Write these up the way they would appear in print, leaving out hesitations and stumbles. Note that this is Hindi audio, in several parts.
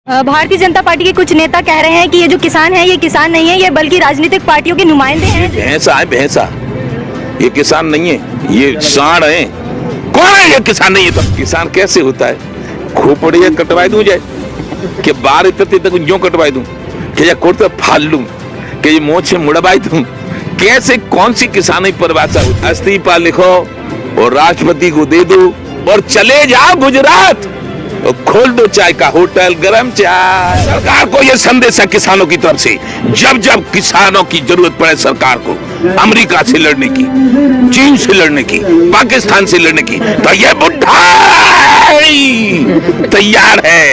भारतीय जनता पार्टी के कुछ नेता कह रहे हैं कि ये जो किसान है ये किसान नहीं है, ये बल्कि राजनीतिक पार्टियों के नुमाइंदे हैं। भैंसा है भैंसा, ये किसान नहीं है, ये सांड है। कौन है ये किसान नहीं है? तो किसान कैसे होता है? खोपड़िया कटवाई दूं जाए कि बार इतने तक जो कटवाई दूं कि या कुर्ता फाल लूं कि ये मोछे मुड़वाई दूं? कैसे कौन सी किसानी परिभाषा होती? इस्तीफा लिखो और राष्ट्रपति को दे दो और चले जाओ गुजरात और खोल दो चाय का होटल, गरम चाय। सरकार को यह संदेश है किसानों की तरफ से, जब जब किसानों की जरूरत पड़े सरकार को अमेरिका से लड़ने की, चीन से लड़ने की, पाकिस्तान से लड़ने की, तो यह बुढ़ा तैयार है।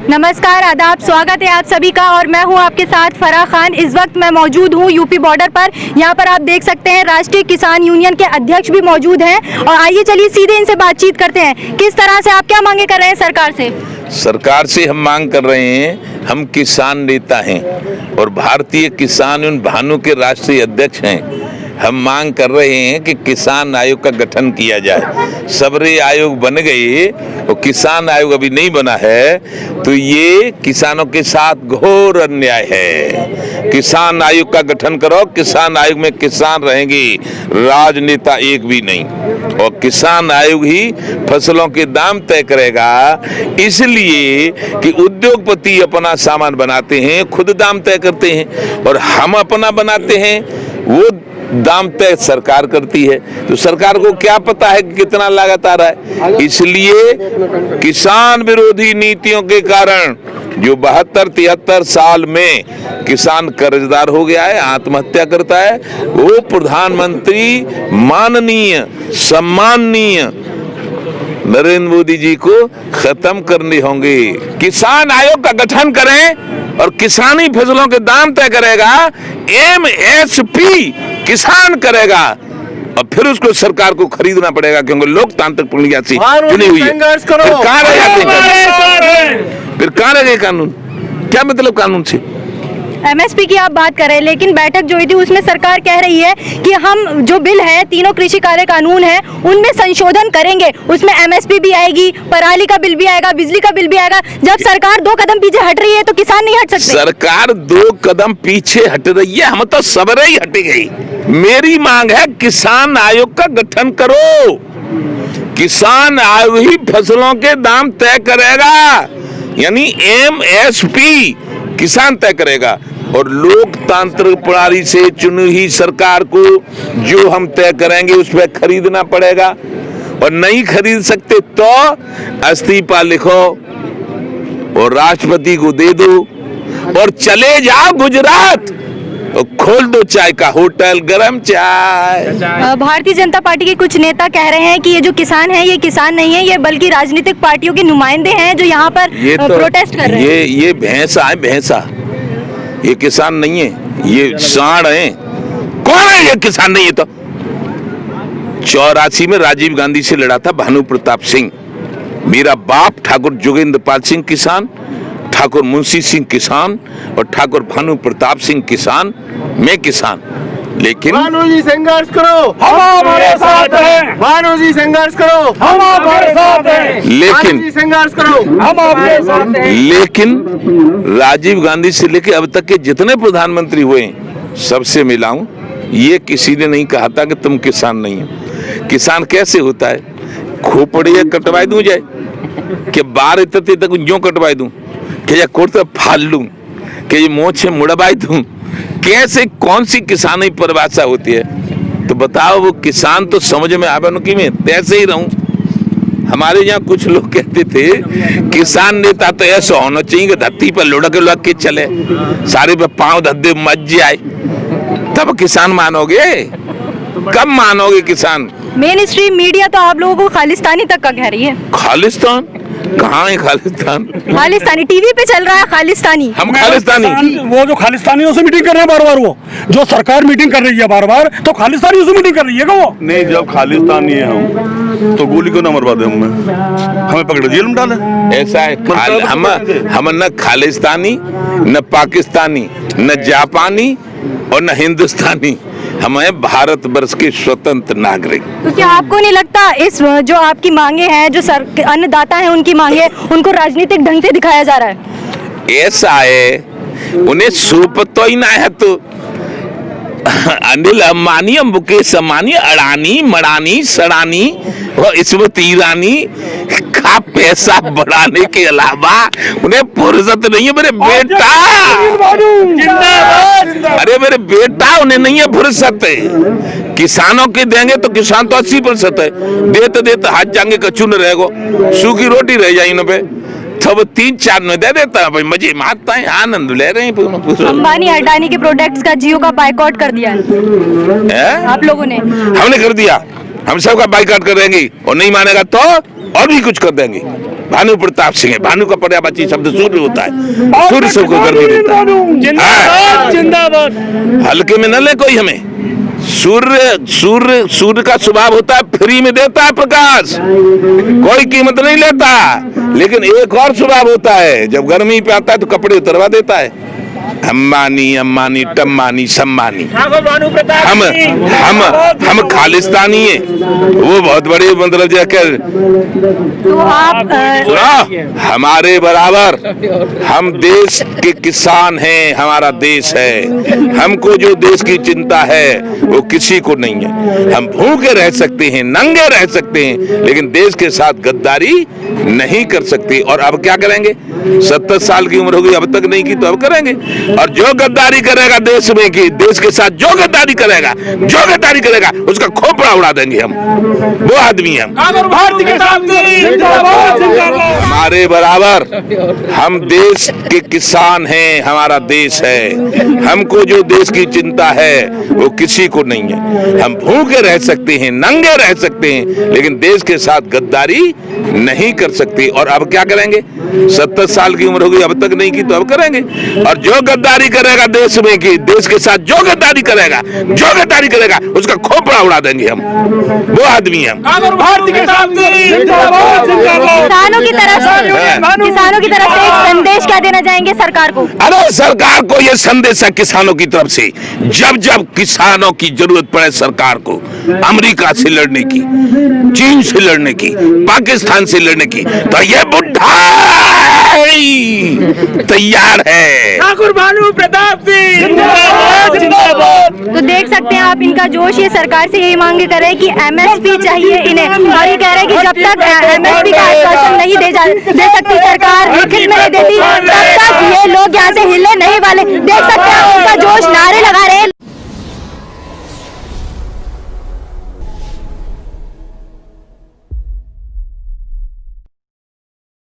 नमस्कार, आदाब, स्वागत है आप सभी का और मैं हूं आपके साथ फराह खान। इस वक्त मैं मौजूद हूं यूपी बॉर्डर पर। यहां पर आप देख सकते हैं राष्ट्रीय किसान यूनियन के अध्यक्ष भी मौजूद हैं और आइए चलिए सीधे इनसे बातचीत करते हैं। किस तरह से आप क्या मांगे कर रहे हैं सरकार से? सरकार से हम मांग कर रहे हैं, हम किसान नेता हैं और भारतीय किसान यूनियन भानु के राष्ट्रीय अध्यक्ष हैं। हम मांग कर रहे हैं कि किसान आयोग का गठन किया जाए। सबरे आयोग बन गए और किसान आयोग अभी नहीं बना है, तो ये किसानों के साथ घोर अन्याय है। किसान आयोग का गठन करो। किसान आयोग में किसान रहेंगे, राजनेता एक भी नहीं, और किसान आयोग ही फसलों के दाम तय करेगा। इसलिए कि उद्योगपति अपना सामान बनाते हैं, खुद दाम तय करते हैं, और हम अपना बनाते हैं, वो दाम तय सरकार करती है। तो सरकार को क्या पता है कि कितना लागत आ रहा है? इसलिए किसान विरोधी नीतियों के कारण जो 72-73 साल में किसान कर्जदार हो गया है, आत्महत्या करता है, वो प्रधानमंत्री माननीय सम्माननीय नरेंद्र मोदी जी को खत्म करने होंगे। किसान आयोग का गठन करें और किसानी फसलों के दाम तय करेगा, MSP किसान करेगा, और फिर उसको सरकार को खरीदना पड़ेगा क्योंकि लोकतांत्रिक प्रक्रिया से चुनी हुई है। फिर कहाँ रह गए कानून? क्या मतलब कानून से? MSP की आप बात कर रहे हैं, लेकिन बैठक जो हुई थी उसमें सरकार कह रही है कि हम जो बिल है, तीनों कृषि कार्य कानून है, उनमें संशोधन करेंगे। उसमें MSP भी आएगी, पराली का बिल भी आएगा, बिजली का बिल भी आएगा। जब सरकार 2 कदम पीछे हट रही है तो किसान नहीं हट सकते। सरकार 2 कदम पीछे हट रही है, हम तो सबरे ही हट गई। मेरी मांग है किसान आयोग का गठन करो। किसान आयोग ही फसलों के दाम तय करेगा, यानी MSP किसान तय करेगा, और लोकतांत्रिक प्रणाली से चुनी हुई सरकार को जो हम तय करेंगे उस पर खरीदना पड़ेगा, और नहीं खरीद सकते तो इस्तीफा लिखो और राष्ट्रपति को दे दो और चले जाओ गुजरात और खोल दो चाय का होटल, गरम चाय। भारतीय जनता पार्टी के कुछ नेता कह रहे हैं कि ये जो किसान है ये किसान नहीं है, ये बल्कि राजनीतिक पार्टियों के नुमाइंदे हैं जो यहाँ पर प्रोटेस्ट कर रहे हैं। ये भैंसा है भैंसा, ये किसान नहीं है, ये सांड है। कौन है ये किसान नहीं है? तो 84 में राजीव गांधी से लड़ा था भानु प्रताप सिंह। मेरा बाप ठाकुर जोगेंद्र पाल सिंह किसान, ठाकुर मुंशी सिंह किसान और ठाकुर भानु प्रताप सिंह किसान, मैं किसान। लेकिन भानु जी संघर्ष करो, हम हमारे साथ हैं। भानु जी संघर्ष करो, हम हमारे साथ हैं। लेकिन संघर्ष करो, हम आपके साथ हैं। लेकिन राजीव गांधी से लेकर अब तक के जितने प्रधानमंत्री हुए सबसे मिलाऊं, ये किसी ने नहीं कहा था कि तुम किसान नहीं हो। किसान कैसे होता है? खोपड़िया कटवाई दूं जाए कि बार इतने तक जो कटवाई दूं कि या कुर्ता फाल लूं कि ये मोछे मुड़वाई दूं? कैसे कौन सी किसानी परिभाषा होती है? तो बताओ, वो किसान तो समझ में आवे न कि मैं तैसे ही रहूं। हमारे यहाँ कुछ लोग कहते थे किसान नेता तो ऐसा होना चाहिए कि धरती पर लुढ़क लुढ़क के चले, सारे पे पांव धद्दे मच जाए, तब किसान मानोगे? कब मानोगे किसान? मेन स्ट्रीम मीडिया तो आप लोगों को खालिस्तानी तक का कह रही है। खालिस्तान कहाँ है? खालिस्तान खालिस्तानी टीवी पे चल रहा है। खालिस्तानी हम खालिस्तानी, वो जो खालिस्तानियों से मीटिंग कर रहे हैं बार बार, वो जो सरकार मीटिंग कर रही है बार बार, तो खालिस्तानियों से मीटिंग कर रही है क्या वो? नहीं, जब खालिस्तानी है हम तो गोली को ना मरवा दे, हमें पकड़ जेल में डाले। ऐसा है। हम न खालिस्तानी, न पाकिस्तानी, न जापानी और न हिंदुस्तानी, हम हैं भारतवर्ष के स्वतंत्र नागरिक। तो क्या आपको नहीं लगता इस जो आपकी मांगे हैं, जो अन्नदाता हैं उनकी मांगे, उनको राजनीतिक ढंग से दिखाया जा रहा है? ऐसा है, उन्हें सूप तो ही ना है। तो अनिल अंबानी, मुकेश अंबानी, अडानी, मडानी, सडानी और स्मृति ईरानी का पैसा बढ़ाने के अलावा उन्हें फुर्सत नहीं है। मेरे बेटा, अरे मेरे बेटा, उन्हें नहीं है फुर्सत। किसानों के देंगे तो किसान तो 80% है, देते देते हाथ जाएंगे, कच्चू न रहेगो, सूखी रोटी रह जाए इन पे, तब 3-4 में दे देता है भाई, मजे मारता है, आनंद ले रहे हैं। अंबानी अडानी के प्रोडक्ट्स का जियो का बाइकआउट कर दिया है आप लोगों ने। हमने कर दिया, हम सबका बाइकआउट कर देंगे, और नहीं मानेगा तो और भी कुछ कर देंगे। भानु प्रताप सिंह है, भानु का पर्यायवाची शब्द सूर्य होता है, सूर्य सबको गर्मी देता है। जिंदाबाद। हल्के में न ले कोई हमें। सूर्य का स्वभाव होता है फ्री में देता है प्रकाश, कोई कीमत नहीं लेता। लेकिन एक और स्वभाव होता है, जब गर्मी पे आता है तो कपड़े उतरवा देता है। अम्बानी टम्बानी सम्मानी, हम खालिस्तानी है, वो बहुत बड़े मतलब जाकर तो आप हमारे बराबर, हम देश के किसान हैं, हमारा देश है। हमको जो देश की चिंता है वो किसी को नहीं है। हम भूखे रह सकते हैं, नंगे रह सकते हैं, लेकिन देश के साथ गद्दारी नहीं कर सकते। और अब क्या करेंगे? 70 साल की उम्र हो गई, अब तक नहीं की तो अब करेंगे। और जो गद्दारी करेगा देश में की, देश के साथ जो गद्दारी करेगा उसका खोपड़ा उड़ा देंगे हम, वो आदमी हम। हमारे बराबर, हम देश के किसान हैं, हमारा देश है। हमको जो देश की चिंता है वो किसी को नहीं है। हम भूखे रह सकते हैं, नंगे रह सकते हैं, लेकिन देश के साथ गद्दारी नहीं कर सकते। और अब क्या करेंगे? 70 साल की उम्र हो गई, अब तक नहीं की तो अब करेंगे। और जो गद्दारी करेगा देश में की, देश के साथ जो गद्दारी करेगा उसका खोपड़ा उड़ा देंगे हम, वो आदमी हम। किसानों की तरफ से एक संदेश क्या देना चाहेंगे सरकार को? अरे सरकार को ये संदेश है किसानों की तरफ से, जब जब किसानों की जरूरत पड़े सरकार को, अमेरिका से लड़ने की, चीन से लड़ने की, पाकिस्तान से लड़ने की, तो ये बुढ़ा तैयार है। ठाकुर भानु प्रताप सिंह तो देख सकते हैं आप इनका जोश, ये सरकार से यही मांग कर रहे हैं कि MSP चाहिए इन्हें, और ये कह रहे हैं कि जब तक MSP का आश्वासन नहीं दे सकती सरकार, लिखित में नहीं देती, तब तक ये लोग यहाँ से हिलने नहीं वाले। देख सकते हैं